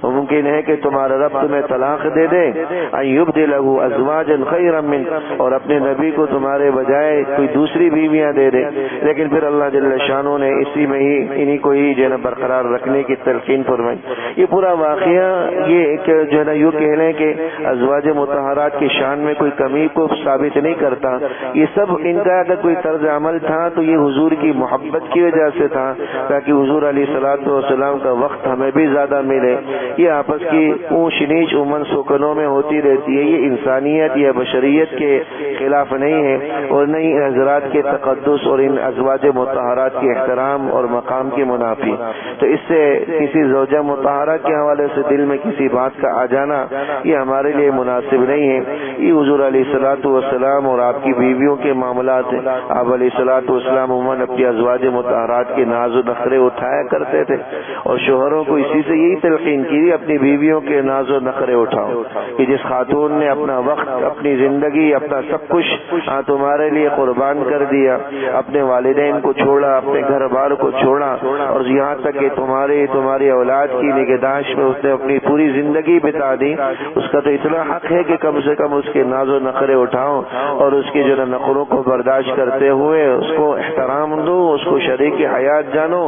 ممکن ہے کہ تمہارا رب تمہیں طلاق دے دے، ان یبدلہ ازواجا خیرا من، اور اپنے نبی کو تمہارے بجائے کوئی دوسری بیویاں دے دے۔ لیکن پھر اللہ جل شانہ نے اسی میں ہی انہی کو ہی جو ہے نا برقرار رکھنے کی تلقین فرمائی۔ یہ پورا واقعہ یہ جو ہے نا یوں کہہ لیں کہ ازواج مطہرات کی شان میں کوئی کمی کو ثابت نہیں کرتا، یہ سب ان کا اگر کوئی طرز عمل تھا تو یہ حضور کی محبت کی وجہ سے تھا، تاکہ حضور علیہ الصلوۃ والسلام کا وقت ہمیں بھی زیادہ ملے۔ یہ آپس کی اونچ نیچ عموماً سکنوں میں ہوتی رہتی ہے، یہ انسانیت یا بشریت کے خلاف نہیں ہے، اور نہیں حضرات کے تقدس اور ان ازواج مطہرات کے احترام اور مقام کی منافی۔ تو اس سے کسی زوجہ مطہرہ کے حوالے سے دل میں کسی بات کا آ جانا یہ ہمارے لیے مناسب نہیں ہے۔ یہ حضور علیہ الصلوۃ والسلام اور آپ کی بیویوں کے معاملات ہیں۔ آپ علیہ الصلوۃ والسلام عموماً اپنی ازواج مطہرات کے ناز و نخرے اٹھایا کرتے تھے، اور شوہروں کو اسی سے یہی تلقین کی اپنی بیویوں کے ناز و نخرے اٹھاؤ، کہ جس خاتون نے اپنا وقت، اپنی زندگی، اپنا سب کچھ تمہارے لیے قربان کر دیا، اپنے والدین کو چھوڑا، اپنے گھر بار کو چھوڑا، اور یہاں تک کہ تمہاری اولاد کی نگہداشت میں اس نے اپنی پوری زندگی بتا دی، اس کا تو اتنا حق ہے کہ کم سے کم اس کے ناز و نخرے اٹھاؤ، اور اس کے جو نخروں کو برداشت کرتے ہوئے اس کو احترام دو، اس کو شریک حیات جانو،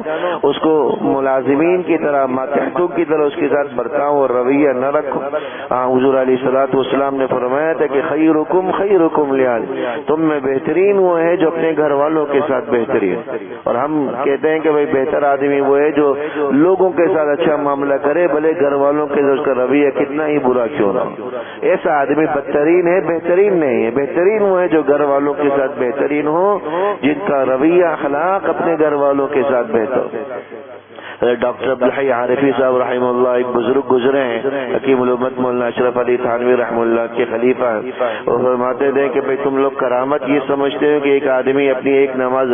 اس کو ملازمین کی طرح، ماتحتوں کی طرح اس کے ساتھ برتاؤ اور رویہ نہ رکھو۔ حضور علیہ الصلوۃ والسلام نے فرمایا تھا کہ خیرکم خیرکم لأہلہ، تم میں بہترین وہ ہے جو اپنے گھر والوں کے ساتھ بہترین۔ اور ہم کہتے ہیں کہ بھائی بہتر آدمی وہ ہے جو لوگوں کے ساتھ اچھا معاملہ کرے، بھلے گھر والوں کے اس کا رویہ کتنا ہی برا کیوں نہ ہو۔ ایسا آدمی بدترین ہے، بہترین نہیں ہے۔ بہترین وہ ہے جو گھر والوں کے ساتھ بہترین ہو، جن کا رویہ اخلاق اپنے گھر والوں کے ساتھ بہتر۔ ڈاکٹر عبدالحی عارفی صاحب رحمہ اللہ ایک بزرگ گزرے ہیں، حکیم الامت مولانا اشرف علی تھانوی رحمہ اللہ کے خلیفہ ہیں، وہ فرماتے تھے کہ بھئی تم لوگ کرامت یہ سمجھتے ہو کہ ایک آدمی اپنی ایک نماز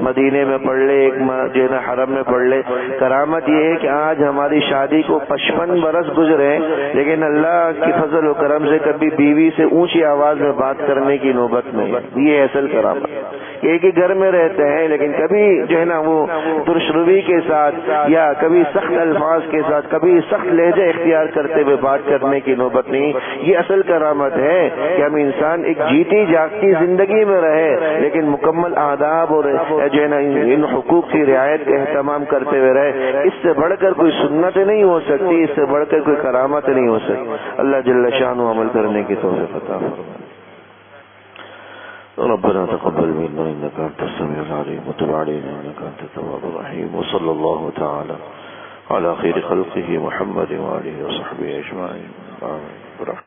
مدینے میں پڑھ لے، ایک جو ہے نا حرم میں پڑھ لے۔ کرامت یہ ہے کہ آج ہماری شادی کو 55 برس گزرے، لیکن اللہ کی فضل و کرم سے کبھی بیوی سے اونچی آواز میں بات کرنے کی نوبت نہیں۔ یہ اصل کرامت، ایک ہی گھر میں رہتے ہیں لیکن کبھی جو ہے نا وہ ترش روی کے ساتھ یا کبھی سخت الفاظ کے ساتھ، کبھی سخت لہجہ اختیار کرتے ہوئے بات کرنے کی نوبت نہیں۔ یہ اصل کرامت ہے کہ ہم انسان ایک جیتی جاگتی زندگی میں رہے، لیکن مکمل آداب اور جو ہے نا ان حقوق کی رعایت کا اہتمام کرتے ہوئے رہے۔ اس سے بڑھ کر کوئی سنت نہیں ہو سکتی، اس سے بڑھ کر کوئی کرامت نہیں ہو سکتی۔ اللہ جل شانہ عمل کرنے کی توفیق عطا فرمائے۔ ربنا تقبل منا انك انت السميع العليم وتب علينا انك انت التواب الرحيم وصلى الله تعالى على خير خلقه محمد وآله وصحبه اجمعين آمين.